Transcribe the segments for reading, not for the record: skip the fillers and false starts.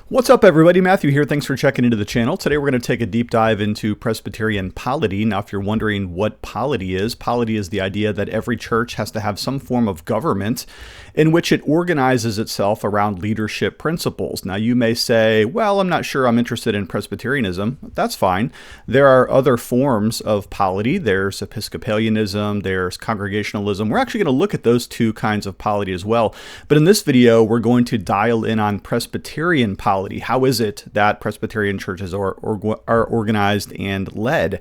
What's up, everybody? Matthew here. Thanks for checking into the channel. Today we're going to take a deep dive into Presbyterian polity. Now, if you're wondering what polity is the idea that every church has to have some form of government in which it organizes itself around leadership principles. Now, you may say, well, I'm not sure I'm interested in Presbyterianism. That's fine. There are other forms of polity. There's Episcopalianism, there's Congregationalism. We're actually going to look at those two kinds of polity as well. But in this video, we're going to dial in on Presbyterian polity. How is it that Presbyterian churches are organized and led?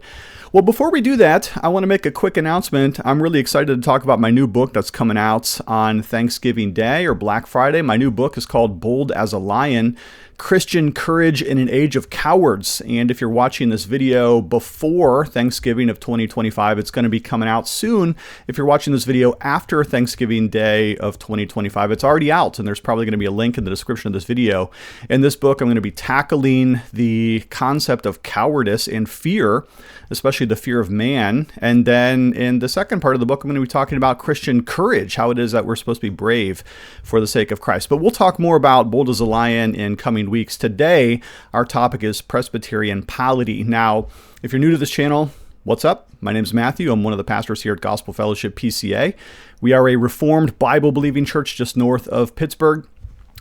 Well, before we do that, I want to make a quick announcement. I'm really excited to talk about my new book that's coming out on Thanksgiving Day or Black Friday. My new book is called Bold as a Lion: Christian Courage in an Age of Cowards. And if you're watching this video before Thanksgiving of 2025, it's going to be coming out soon. If you're watching this video after Thanksgiving Day of 2025, it's already out, and there's probably going to be a link in the description of this video. In this book, I'm going to be tackling the concept of cowardice and fear, especially the fear of man. And then in the second part of the book, I'm going to be talking about Christian courage, how it is that we're supposed to be brave for the sake of Christ. But we'll talk more about Bold as a Lion in coming weeks. Today, our topic is Presbyterian polity. Now, if you're new to this channel, what's up? My name's Matthew. I'm one of the pastors here at Gospel Fellowship PCA. We are a Reformed Bible-believing church just north of Pittsburgh.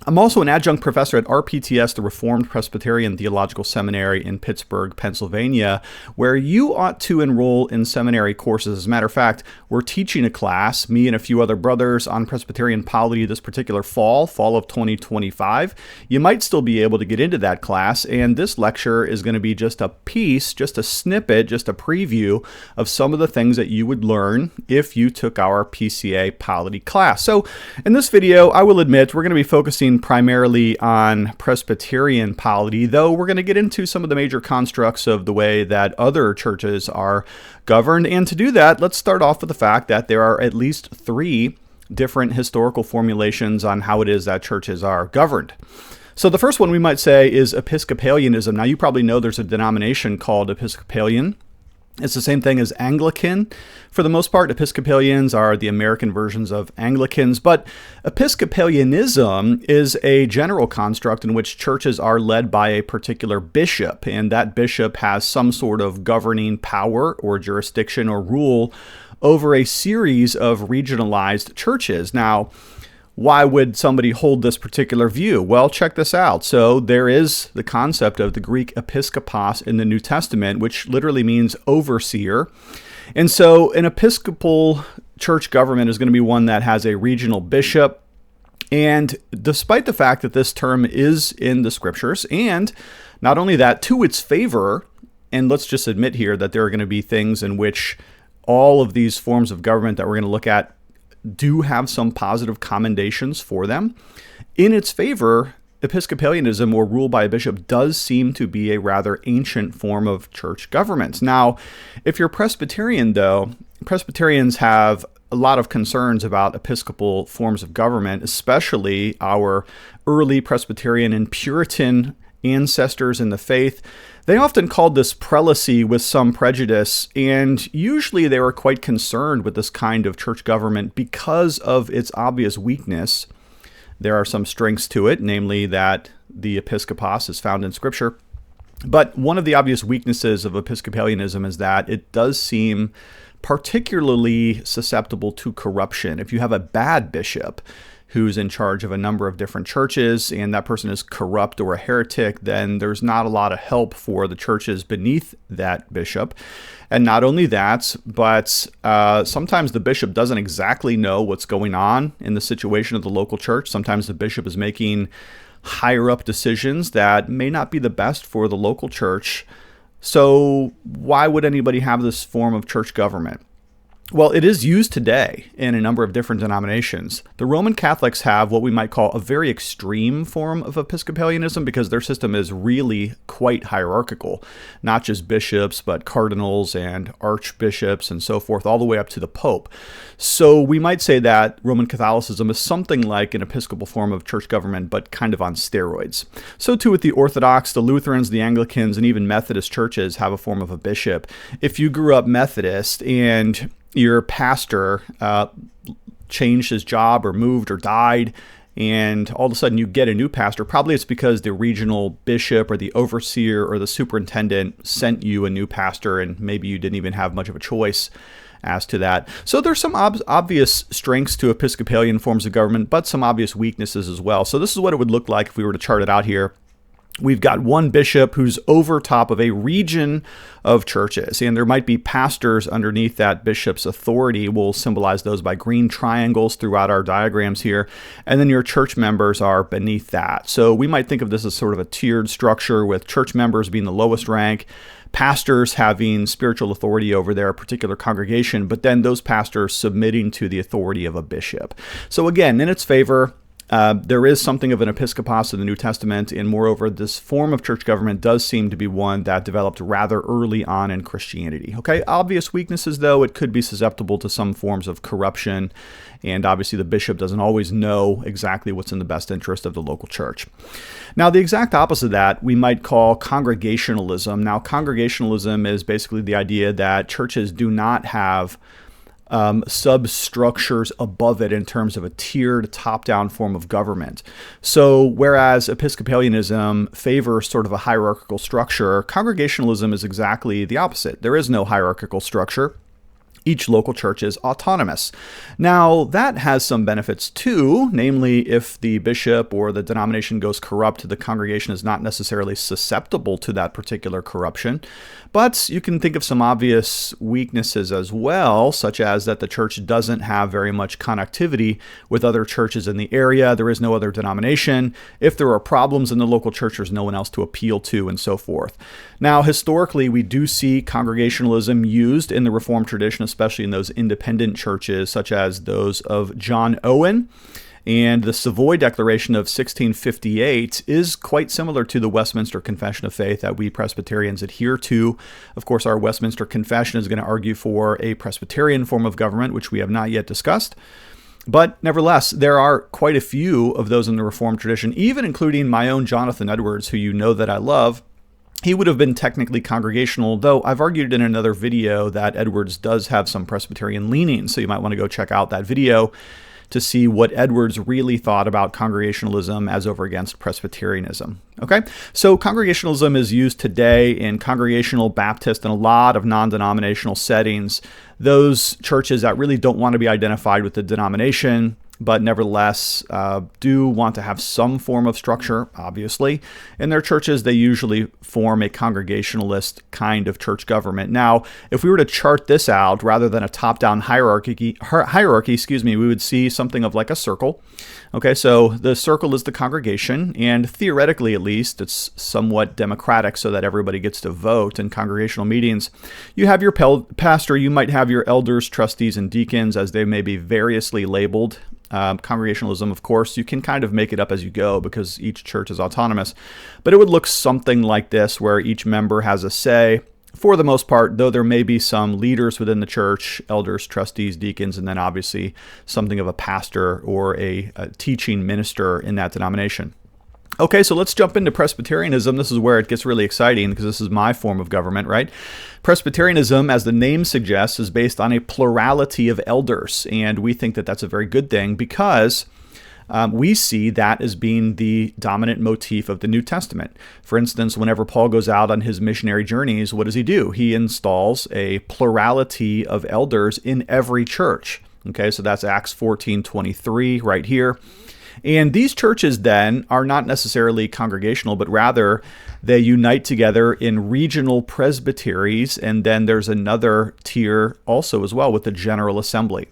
I'm also an adjunct professor at RPTS, the Reformed Presbyterian Theological Seminary in Pittsburgh, Pennsylvania, where you ought to enroll in seminary courses. As a matter of fact, we're teaching a class, me and a few other brothers, on Presbyterian polity this particular fall of 2025. You might still be able to get into that class, and this lecture is going to be just a piece, just a snippet, just a preview of some of the things that you would learn if you took our PCA polity class. So in this video, I will admit, we're going to be focusing primarily on Presbyterian polity, though we're going to get into some of the major constructs of the way that other churches are governed. And to do that, let's start off with the fact that there are at least three different historical formulations on how it is that churches are governed. So the first one we might say is Episcopalianism. Now, you probably know there's a denomination called Episcopalian. It's the same thing as Anglican. For the most part, Episcopalians are the American versions of Anglicans, but Episcopalianism is a general construct in which churches are led by a particular bishop, and that bishop has some sort of governing power or jurisdiction or rule over a series of regionalized churches. Now, why would somebody hold this particular view? Well, check this out. So there is the concept of the Greek episkopos in the New Testament, which literally means overseer. And so an Episcopal church government is going to be one that has a regional bishop. And despite the fact that this term is in the scriptures, and not only that, to its favor, and let's just admit here that there are going to be things in which all of these forms of government that we're going to look at do have some positive commendations for them. In its favor, Episcopalianism, or rule by a bishop, does seem to be a rather ancient form of church government. Now, if you're Presbyterian, though, Presbyterians have a lot of concerns about Episcopal forms of government, especially our early Presbyterian and Puritan ancestors in the faith. They often called this prelacy with some prejudice, and usually they were quite concerned with this kind of church government because of its obvious weakness. There are some strengths to it, namely that the episkopos is found in Scripture. But one of the obvious weaknesses of Episcopalianism is that it does seem particularly susceptible to corruption. If you have a bad bishop who's in charge of a number of different churches, and that person is corrupt or a heretic, then there's not a lot of help for the churches beneath that bishop. And not only that, but sometimes the bishop doesn't exactly know what's going on in the situation of the local church. Sometimes the bishop is making higher up decisions that may not be the best for the local church. So why would anybody have this form of church government? Well, it is used today in a number of different denominations. The Roman Catholics have what we might call a very extreme form of Episcopalianism because their system is really quite hierarchical. Not just bishops, but cardinals and archbishops and so forth, all the way up to the Pope. So we might say that Roman Catholicism is something like an Episcopal form of church government, but kind of on steroids. So too with the Orthodox, the Lutherans, the Anglicans, and even Methodist churches have a form of a bishop. If you grew up Methodist and your pastor changed his job or moved or died, and all of a sudden you get a new pastor, probably it's because the regional bishop or the overseer or the superintendent sent you a new pastor, and maybe you didn't even have much of a choice as to that. So there's some obvious strengths to Episcopalian forms of government, but some obvious weaknesses as well. So this is what it would look like if we were to chart it out here. We've got one bishop who's over top of a region of churches, and there might be pastors underneath that bishop's authority. We'll symbolize those by green triangles throughout our diagrams here, and then your church members are beneath that. So we might think of this as sort of a tiered structure, with church members being the lowest rank, pastors having spiritual authority over their particular congregation, but then those pastors submitting to the authority of a bishop. So again, in its favor, there is something of an episkopos in the New Testament, and moreover, this form of church government does seem to be one that developed rather early on in Christianity. Okay, obvious weaknesses, though, it could be susceptible to some forms of corruption, and obviously the bishop doesn't always know exactly what's in the best interest of the local church. Now, the exact opposite of that we might call Congregationalism. Now, Congregationalism is basically the idea that churches do not have substructures above it in terms of a tiered top-down form of government. So whereas Episcopalianism favors sort of a hierarchical structure, Congregationalism is exactly the opposite. There is no hierarchical structure. Each local church is autonomous. Now, that has some benefits too, namely if the bishop or the denomination goes corrupt, the congregation is not necessarily susceptible to that particular corruption. But you can think of some obvious weaknesses as well, such as that the church doesn't have very much connectivity with other churches in the area. There is no other denomination. If there are problems in the local church, there's no one else to appeal to, and so forth. Now, historically, we do see Congregationalism used in the Reformed tradition, especially in those independent churches, such as those of John Owen. And the Savoy Declaration of 1658 is quite similar to the Westminster Confession of Faith that we Presbyterians adhere to. Of course, our Westminster Confession is going to argue for a Presbyterian form of government, which we have not yet discussed. But nevertheless, there are quite a few of those in the Reformed tradition, even including my own Jonathan Edwards, who you know that I love. He would have been technically congregational, though I've argued in another video that Edwards does have some Presbyterian leanings, so you might want to go check out that video to see what Edwards really thought about Congregationalism as over against Presbyterianism. Okay, so Congregationalism is used today in Congregational, Baptist, and a lot of non-denominational settings. Those churches that really don't want to be identified with the denomination, but nevertheless do want to have some form of structure, obviously. In their churches, they usually form a Congregationalist kind of church government. Now, if we were to chart this out, rather than a top-down hierarchy, we would see something of like a circle. Okay, so the circle is the congregation, and theoretically at least, it's somewhat democratic so that everybody gets to vote in congregational meetings. You have your pastor, you might have your elders, trustees, and deacons, as they may be variously labeled. Congregationalism, of course, you can kind of make it up as you go because each church is autonomous. But it would look something like this, where each member has a say, for the most part, though there may be some leaders within the church, elders, trustees, deacons, and then obviously something of a pastor or a teaching minister in that denomination. Okay, so let's jump into Presbyterianism. This is where it gets really exciting because this is my form of government, right? Presbyterianism, as the name suggests, is based on a plurality of elders, and we think that that's a very good thing because we see that as being the dominant motif of the New Testament. For instance, whenever Paul goes out on his missionary journeys, what does he do? He installs a plurality of elders in every church. Okay, so that's Acts 14:23 right here. And these churches then are not necessarily congregational, but rather they unite together in regional presbyteries, and then there's another tier also as well with the General Assembly.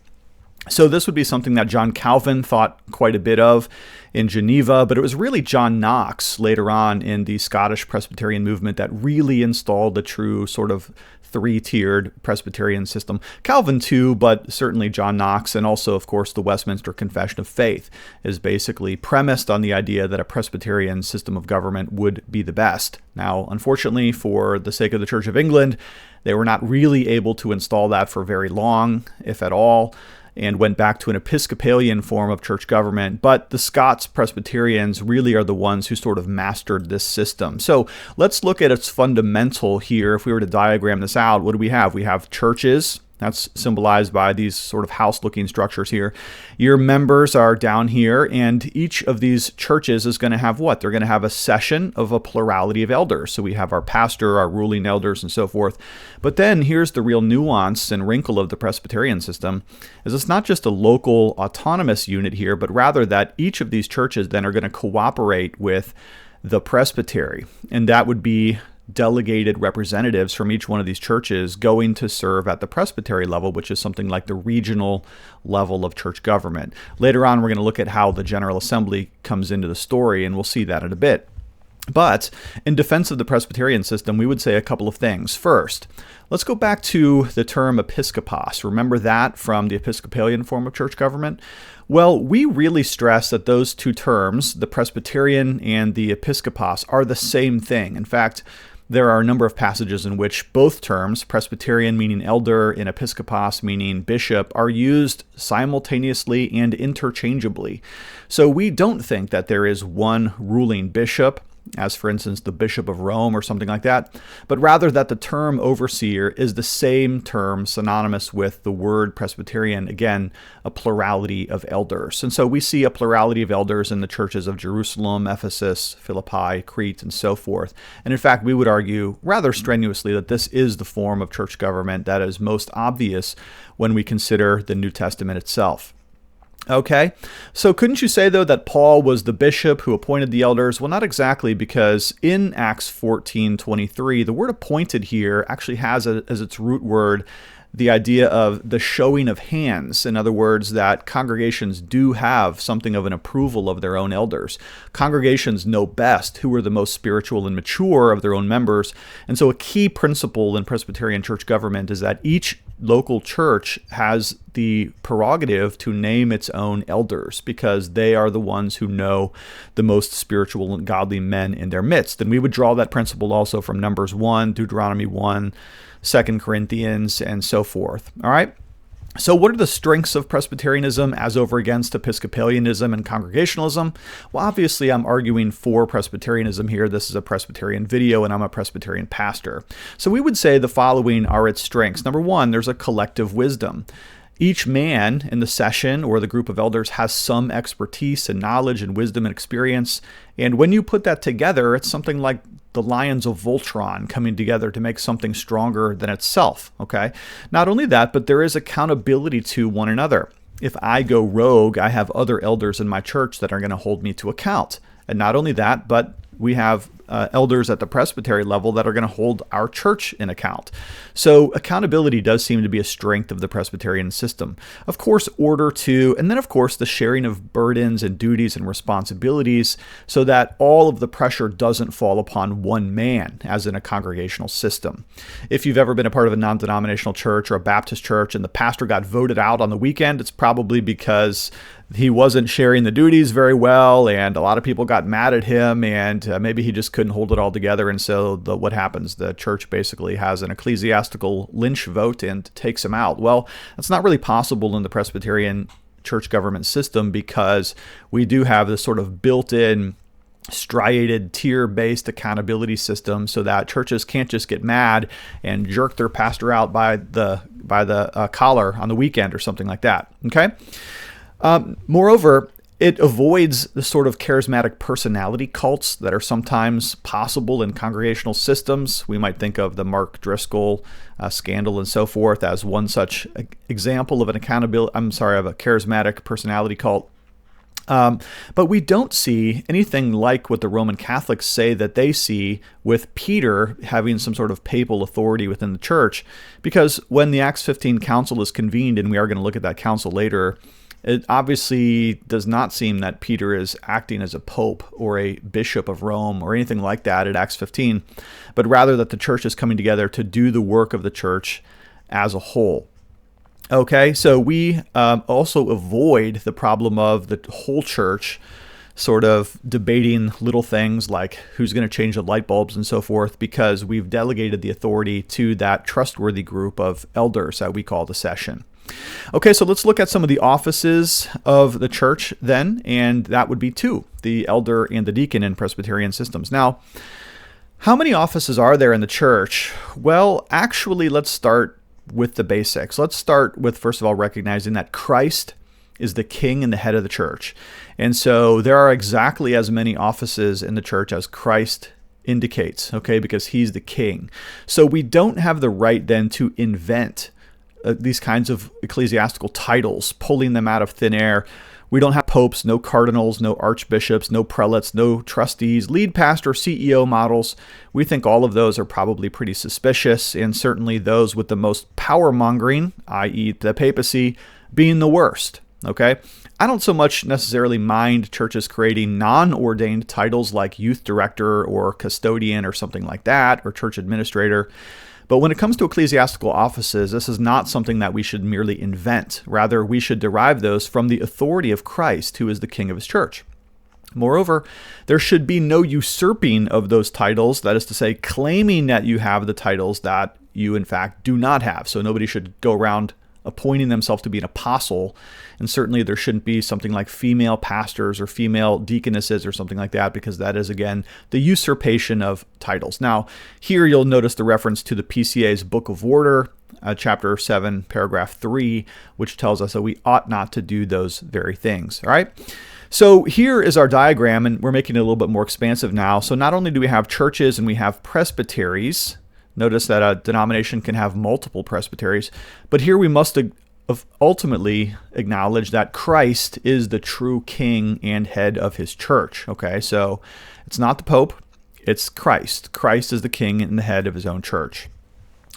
So this would be something that John Calvin thought quite a bit of in Geneva, but it was really John Knox later on in the Scottish Presbyterian movement that really installed the true sort of three-tiered Presbyterian system. Calvin too, but certainly John Knox, and also, of course, the Westminster Confession of Faith is basically premised on the idea that a Presbyterian system of government would be the best. Now, unfortunately, for the sake of the Church of England, they were not really able to install that for very long, if at all, and went back to an Episcopalian form of church government. But the Scots Presbyterians really are the ones who sort of mastered this system. So let's look at its fundamental here. If we were to diagram this out, what do we have? We have churches, That's symbolized by these sort of house-looking structures here. Your members are down here, and each of these churches is going to have what? They're going to have a session of a plurality of elders. So we have our pastor, our ruling elders, and so forth. But then here's the real nuance and wrinkle of the Presbyterian system, is it's not just a local autonomous unit here, but rather that each of these churches then are going to cooperate with the presbytery, and that would be delegated representatives from each one of these churches going to serve at the presbytery level, which is something like the regional level of church government. Later on, we're going to look at how the General Assembly comes into the story, and we'll see that in a bit. But in defense of the Presbyterian system, we would say a couple of things. First, let's go back to the term episkopos. Remember that from the Episcopalian form of church government? Well, we really stress that those two terms, the Presbyterian and the episkopos, are the same thing. In fact, there are a number of passages in which both terms, Presbyterian meaning elder and episkopos meaning bishop, are used simultaneously and interchangeably. So we don't think that there is one ruling bishop, as for instance the Bishop of Rome or something like that, but rather that the term overseer is the same term synonymous with the word Presbyterian, again, a plurality of elders. And so we see a plurality of elders in the churches of Jerusalem, Ephesus, Philippi, Crete, and so forth. And in fact, we would argue rather strenuously that this is the form of church government that is most obvious when we consider the New Testament itself. Okay, so couldn't you say, though, that Paul was the bishop who appointed the elders? Well, not exactly, because in Acts 14:23, the word appointed here actually has as its root word the idea of the showing of hands. In other words, that congregations do have something of an approval of their own elders. Congregations know best who are the most spiritual and mature of their own members. And so a key principle in Presbyterian church government is that each local church has the prerogative to name its own elders because they are the ones who know the most spiritual and godly men in their midst. And we would draw that principle also from Numbers 1, Deuteronomy 1, 2 Corinthians, and so forth. All right? So what are the strengths of Presbyterianism as over against Episcopalianism and Congregationalism? Well, obviously, I'm arguing for Presbyterianism here. This is a Presbyterian video, and I'm a Presbyterian pastor. So we would say the following are its strengths. Number one, there's a collective wisdom. Each man in the session or the group of elders has some expertise and knowledge and wisdom and experience. And when you put that together, it's something like the lions of Voltron coming together to make something stronger than itself, okay? Not only that, but there is accountability to one another. If I go rogue, I have other elders in my church that are going to hold me to account. And not only that, but we have elders at the presbytery level that are going to hold our church in account. So accountability does seem to be a strength of the Presbyterian system. Of course, order too, and then of course the sharing of burdens and duties and responsibilities so that all of the pressure doesn't fall upon one man, as in a congregational system. If you've ever been a part of a non-denominational church or a Baptist church and the pastor got voted out on the weekend, it's probably because he wasn't sharing the duties very well, and a lot of people got mad at him, and maybe he just couldn't hold it all together. And so what happens? The church basically has an ecclesiastical lynch vote and takes him out. Well, that's not really possible in the Presbyterian church government system because we do have this sort of built-in striated tier-based accountability system so that churches can't just get mad and jerk their pastor out by the collar on the weekend or something like that. Okay. Moreover, it avoids the sort of charismatic personality cults that are sometimes possible in congregational systems. We might think of the Mark Driscoll scandal and so forth as one such example of of a charismatic personality cult. But we don't see anything like what the Roman Catholics say that they see with Peter having some sort of papal authority within the church, because when the Acts 15 council is convened, and we are going to look at that council later, it obviously does not seem that Peter is acting as a pope or a bishop of Rome or anything like that at Acts 15, but rather that the church is coming together to do the work of the church as a whole. Okay, so we also avoid the problem of the whole church sort of debating little things like who's going to change the light bulbs and so forth, because we've delegated the authority to that trustworthy group of elders that we call the session. Okay, so let's look at some of the offices of the church then, and that would be two, the elder and the deacon in Presbyterian systems. Now, how many offices are there in the church? Well, actually, let's start with the basics. Let's start with, first of all, recognizing that Christ is the king and the head of the church. And so there are exactly as many offices in the church as Christ indicates, okay, because he's the king. So we don't have the right then to invent these kinds of ecclesiastical titles, pulling them out of thin air. We don't have popes, no cardinals, no archbishops, no prelates, no trustees, lead pastor, CEO models. We think all of those are probably pretty suspicious, and certainly those with the most power-mongering, i.e. the papacy, being the worst, okay? I don't so much necessarily mind churches creating non-ordained titles like youth director or custodian or something like that, or church administrator. But when it comes to ecclesiastical offices, this is not something that we should merely invent. Rather, we should derive those from the authority of Christ, who is the king of his church. Moreover, there should be no usurping of those titles, that is to say, claiming that you have the titles that you, in fact, do not have. So nobody should go around appointing themselves to be an apostle, and certainly there shouldn't be something like female pastors or female deaconesses or something like that, because that is, again, the usurpation of titles. Now, here you'll notice the reference to the PCA's Book of Order, chapter 7, paragraph 3, which tells us that we ought not to do those very things, all right? So here is our diagram, and we're making it a little bit more expansive now. So not only do we have churches and we have presbyteries. Notice that a denomination can have multiple presbyteries, but here we must ultimately acknowledge that Christ is the true king and head of his church. Okay, so it's not the Pope, it's Christ. Christ is the king and the head of his own church.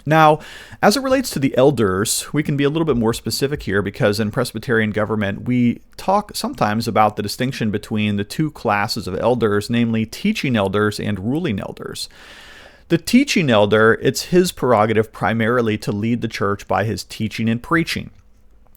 Now, as it relates to the elders, we can be a little bit more specific here, because in Presbyterian government, we talk sometimes about the distinction between the two classes of elders, namely teaching elders and ruling elders. The teaching elder, it's his prerogative primarily to lead the church by his teaching and preaching.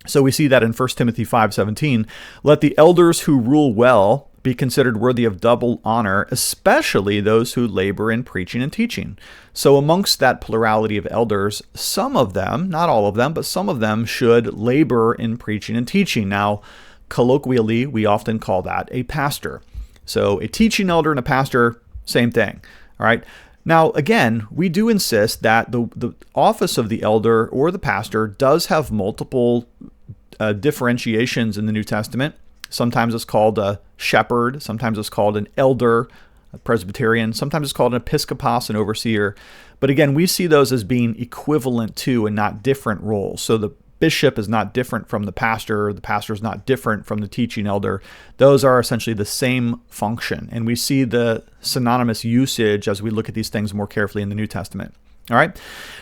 So we see that in 1 Timothy 5:17, let the elders who rule well be considered worthy of double honor, especially those who labor in preaching and teaching. So amongst that plurality of elders, some of them, not all of them, but some of them should labor in preaching and teaching. Now, colloquially, we often call that a pastor. So a teaching elder and a pastor, same thing, all right? Now, again, we do insist that the office of the elder or the pastor does have multiple differentiations in the New Testament. Sometimes it's called a shepherd. Sometimes it's called an elder, a Presbyterian. Sometimes it's called an episcopos, an overseer. But again, we see those as being equivalent to and not different roles. So the bishop is not different from the pastor is not different from the teaching elder. Those are essentially the same function. And we see the synonymous usage as we look at these things more carefully in the New Testament. All right.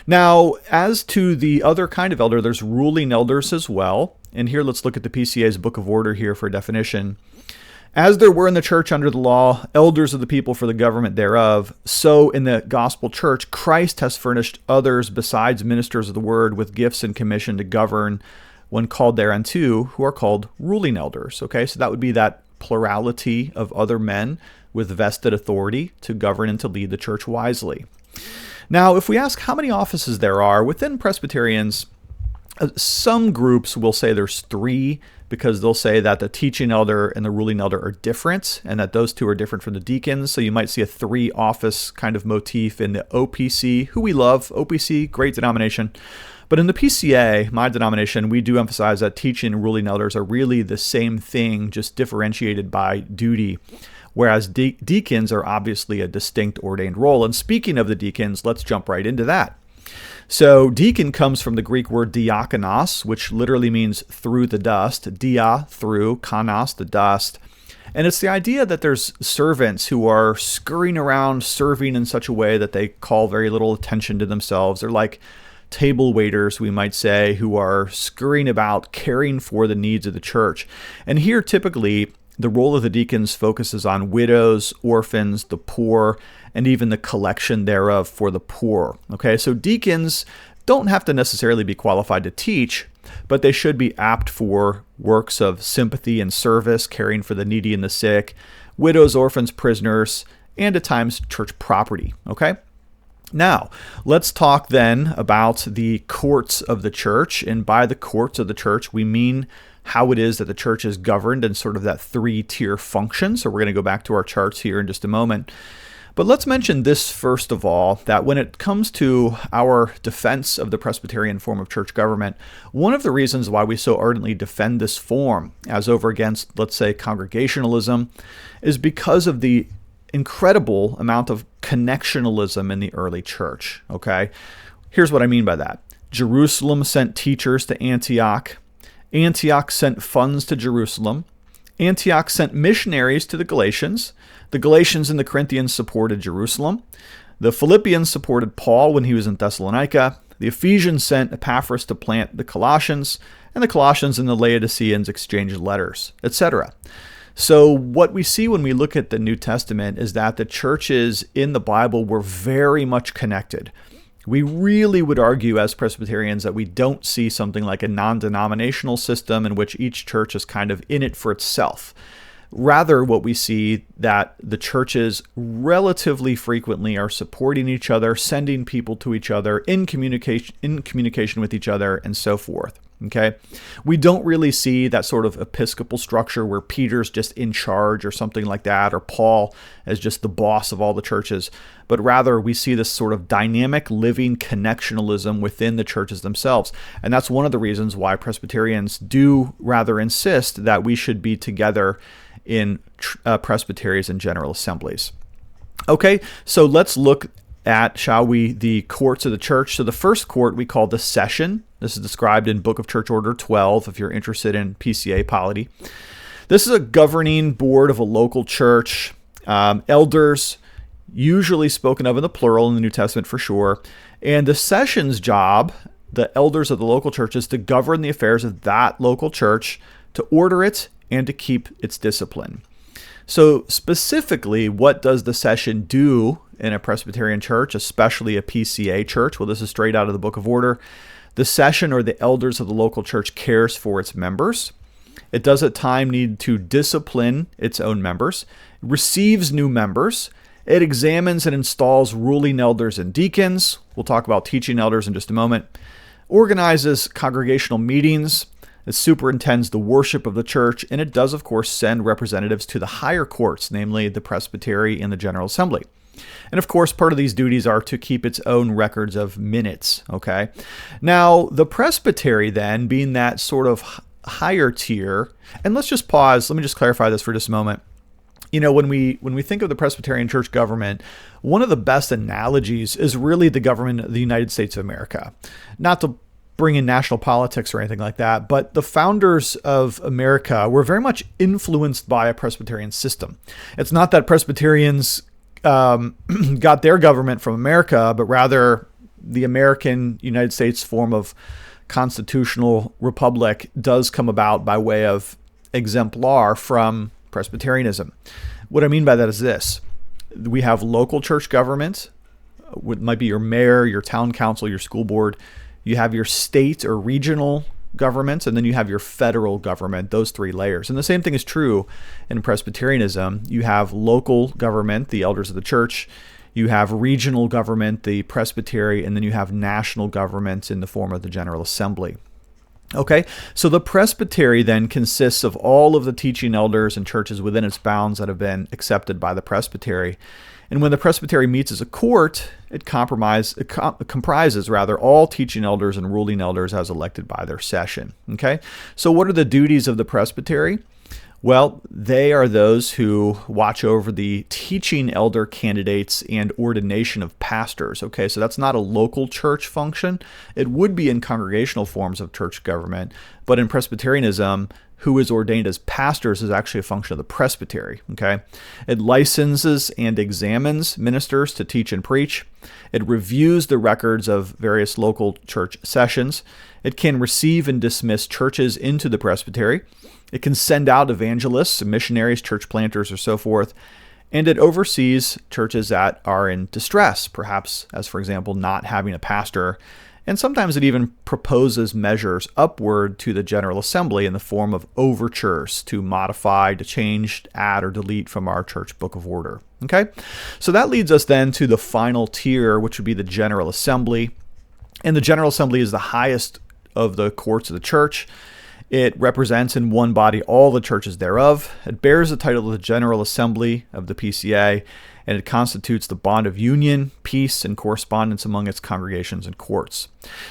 Now, as to the other kind of elder, there's ruling elders as well. And here, let's look at the PCA's Book of Order here for a definition. As there were in the church under the law, elders of the people for the government thereof, so in the gospel church, Christ has furnished others besides ministers of the word with gifts and commission to govern when called thereunto, who are called ruling elders. Okay, so that would be that plurality of other men with vested authority to govern and to lead the church wisely. Now, if we ask how many offices there are within Presbyterians, some groups will say there's 3, because they'll say that the teaching elder and the ruling elder are different, and that those two are different from the deacons. So you might see a 3-office kind of motif in the OPC, who we love. OPC, great denomination. But in the PCA, my denomination, we do emphasize that teaching and ruling elders are really the same thing, just differentiated by duty, whereas deacons are obviously a distinct ordained role. And speaking of the deacons, let's jump right into that. So deacon comes from the Greek word diakonos, which literally means through the dust. Dia, through, kanos, the dust. And it's the idea that there's servants who are scurrying around serving in such a way that they call very little attention to themselves. They're like table waiters, we might say, who are scurrying about caring for the needs of the church. And here, typically, the role of the deacons focuses on widows, orphans, the poor, and even the collection thereof for the poor. Okay, so deacons don't have to necessarily be qualified to teach, but they should be apt for works of sympathy and service, caring for the needy and the sick, widows, orphans, prisoners, and at times church property. Okay? Now, let's talk then about the courts of the church. And by the courts of the church, we mean how it is that the church is governed in sort of that 3-tier function. So we're going to go back to our charts here in just a moment. But let's mention this first of all, that when it comes to our defense of the Presbyterian form of church government, one of the reasons why we so ardently defend this form as over against, let's say, Congregationalism, is because of the incredible amount of connectionalism in the early church, okay? Here's what I mean by that. Jerusalem sent teachers to Antioch. Antioch sent funds to Jerusalem. Antioch sent missionaries to the Galatians. The Galatians and the Corinthians supported Jerusalem. The Philippians supported Paul when he was in Thessalonica. The Ephesians sent Epaphras to plant the Colossians, and the Colossians and the Laodiceans exchanged letters, etc. So what we see when we look at the New Testament is that the churches in the Bible were very much connected. We really would argue as Presbyterians that we don't see something like a non-denominational system in which each church is kind of in it for itself. Rather, what we see that the churches relatively frequently are supporting each other, sending people to each other, in communication with each other, and so forth. Okay, we don't really see that sort of episcopal structure where Peter's just in charge or something like that, or Paul as just the boss of all the churches, but rather we see this sort of dynamic living connectionalism within the churches themselves. And that's one of the reasons why Presbyterians do rather insist that we should be together in presbyteries and general assemblies. Okay, so let's look at, shall we, the courts of the church. So the first court we call the session. This is described in Book of Church Order 12 if you're interested in PCA polity. This is a governing board of a local church. Elders, usually spoken of in the plural in the New Testament for sure. And the session's job, the elders of the local church, is to govern the affairs of that local church, to order it, and to keep its discipline. So specifically, what does the session do in a Presbyterian church, especially a PCA church? Well, this is straight out of the Book of Order. The session, or the elders of the local church, cares for its members. It does at times need to discipline its own members, receives new members. It examines and installs ruling elders and deacons. We'll talk about teaching elders in just a moment. Organizes congregational meetings. It superintends the worship of the church, and it does, of course, send representatives to the higher courts, namely the Presbytery and the General Assembly. And of course, part of these duties are to keep its own records of minutes, okay? Now, the Presbytery then, being that sort of higher tier, and let's just pause, let me just clarify this for just a moment. You know, when we think of the Presbyterian church government, one of the best analogies is really the government of the United States of America. Not to bring in national politics or anything like that, but the founders of America were very much influenced by a Presbyterian system. It's not that Presbyterians got their government from America, but rather the American United States form of constitutional republic does come about by way of exemplar from Presbyterianism. What I mean by that is this. We have local church government, it might be your mayor, your town council, your school board. You have your state or regional governments, and then you have your federal government, those three layers. And the same thing is true in Presbyterianism. You have local government, the elders of the church. You have regional government, the presbytery, and then you have national government in the form of the General Assembly. Okay, so the presbytery then consists of all of the teaching elders and churches within its bounds that have been accepted by the presbytery. And when the presbytery meets as a court, it comprises all teaching elders and ruling elders as elected by their session. Okay, so what are the duties of the presbytery? Well, they are those who watch over the teaching elder candidates and ordination of pastors. Okay, so that's not a local church function. It would be in congregational forms of church government, but in Presbyterianism, who is ordained as pastors is actually a function of the presbytery. Okay, it licenses and examines ministers to teach and preach. It reviews the records of various local church sessions. It can receive and dismiss churches into the presbytery. It can send out evangelists, missionaries, church planters, or so forth. And it oversees churches that are in distress, perhaps as, for example, not having a pastor. And sometimes it even proposes measures upward to the General Assembly in the form of overtures to modify, to change, add, or delete from our church book of order. Okay? So that leads us then to the final tier, which would be the General Assembly. And the General Assembly is the highest of the courts of the church. It represents in one body all the churches thereof. It bears the title of the General Assembly of the PCA, and it constitutes the bond of union, peace, and correspondence among its congregations and courts.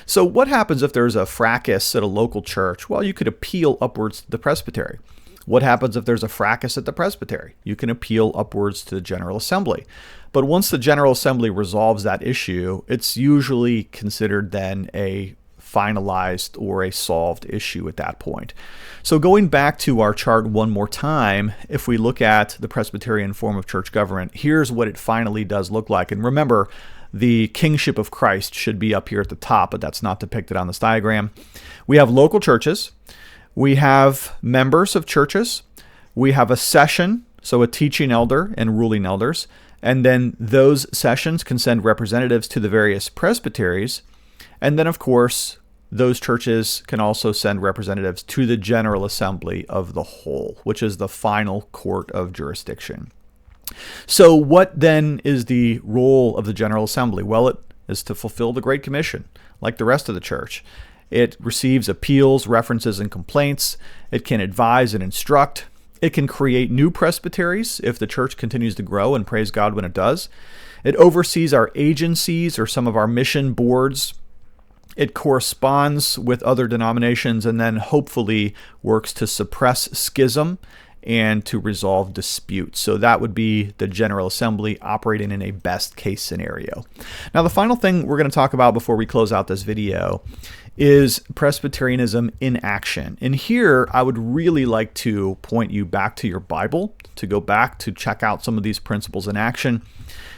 So what happens if there's a fracas at a local church? Well, you could appeal upwards to the presbytery. What happens if there's a fracas at the presbytery? You can appeal upwards to the General Assembly. But once the General Assembly resolves that issue, it's usually considered then a finalized or a solved issue at that point. So going back to our chart one more time, if we look at the Presbyterian form of church government, here's what it finally does look like. And remember, the kingship of Christ should be up here at the top, but that's not depicted on this diagram. We have local churches. We have members of churches. We have a session, so a teaching elder and ruling elders. And then those sessions can send representatives to the various presbyteries. And then, of course, those churches can also send representatives to the General Assembly of the whole, which is the final court of jurisdiction. So what then is the role of the General Assembly? Well, it is to fulfill the Great Commission, like the rest of the church. It receives appeals, references, and complaints. It can advise and instruct. It can create new presbyteries if the church continues to grow, and praise God when it does. It oversees our agencies or some of our mission boards. It corresponds with other denominations and then hopefully works to suppress schism and to resolve disputes. So that would be the General Assembly operating in a best case scenario. Now, the final thing we're going to talk about before we close out this video is Presbyterianism in action. And here I would really like to point you back to your Bible to go back to check out some of these principles in action.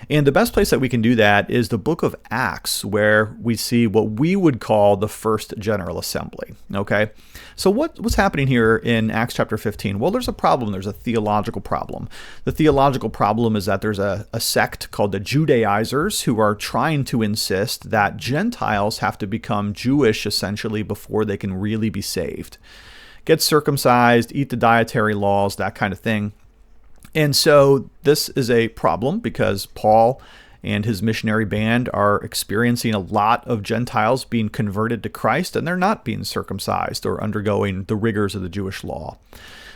And the best place that we can do that is the book of Acts, where we see what we would call the first General Assembly. Okay, so what's happening here in Acts chapter 15? Well, there's a problem. There's a theological problem. The theological problem is that there's a sect called the Judaizers who are trying to insist that Gentiles have to become Jewish essentially before they can really be saved. Get circumcised, eat the dietary laws, that kind of thing. And so this is a problem because Paul and his missionary band are experiencing a lot of Gentiles being converted to Christ, and they're not being circumcised or undergoing the rigors of the Jewish law.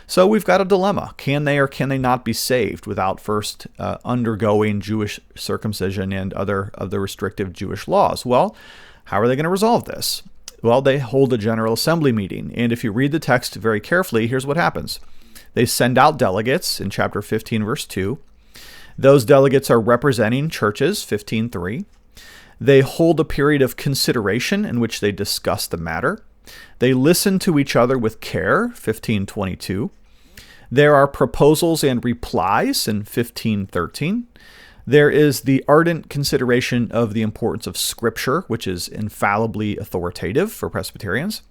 So we've got a dilemma. Can they or can they not be saved without first undergoing Jewish circumcision and other of the restrictive Jewish laws? Well, how are they going to resolve this? Well, they hold a General Assembly meeting. And if you read the text very carefully, here's what happens. They send out delegates in chapter 15, verse 2. Those delegates are representing churches, 15:3. They hold a period of consideration in which they discuss the matter. They listen to each other with care, 15:22. There are proposals and replies in 15:13. There is the ardent consideration of the importance of Scripture, which is infallibly authoritative for Presbyterians.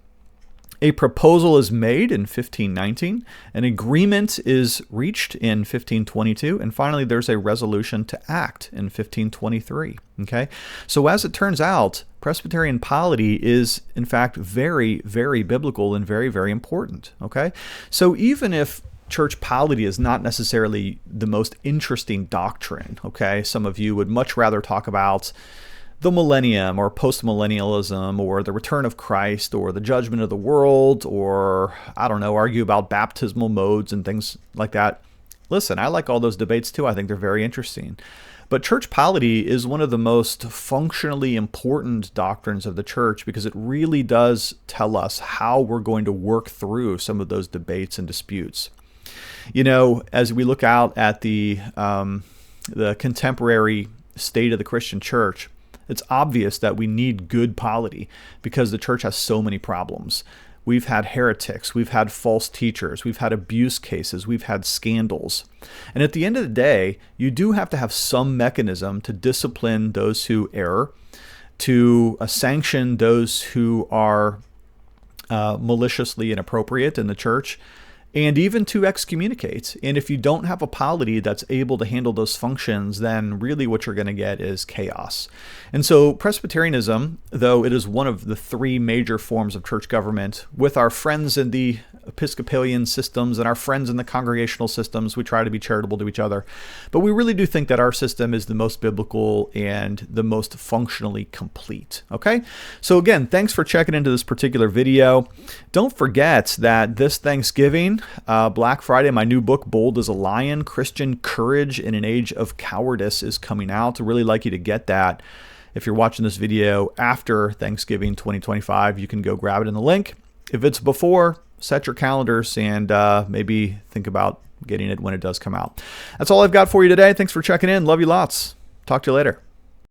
A proposal is made in 15:19, an agreement is reached in 15:22, and finally there's a resolution to act in 15:23. Okay, so as it turns out, Presbyterian polity is in fact very, very biblical and very, very important. Okay, so even if church polity is not necessarily the most interesting doctrine, okay, some of you would much rather talk about the millennium or postmillennialism or the return of Christ or the judgment of the world or, I don't know, argue about baptismal modes and things like that. Listen, I like all those debates too. I think they're very interesting. But church polity is one of the most functionally important doctrines of the church because it really does tell us how we're going to work through some of those debates and disputes. You know, as we look out at the contemporary state of the Christian church, it's obvious that we need good polity because the church has so many problems. We've had heretics, we've had false teachers, we've had abuse cases, we've had scandals. And at the end of the day, you do have to have some mechanism to discipline those who err, to sanction those who are maliciously inappropriate in the church, and even to excommunicate. And if you don't have a polity that's able to handle those functions, then really what you're going to get is chaos. And so Presbyterianism, though it is one of the three major forms of church government, with our friends in the Episcopalian systems and our friends in the Congregational systems, we try to be charitable to each other. But we really do think that our system is the most biblical and the most functionally complete. Okay? So again, thanks for checking into this particular video. Don't forget that this Thanksgiving, Black Friday, my new book, Bold as a Lion, Christian Courage in an Age of Cowardice, is coming out. I'd really like you to get that. If you're watching this video after Thanksgiving 2025, you can go grab it in the link. If it's before, set your calendars and maybe think about getting it when it does come out. That's all I've got for you today. Thanks for checking in. Love you lots. Talk to you later.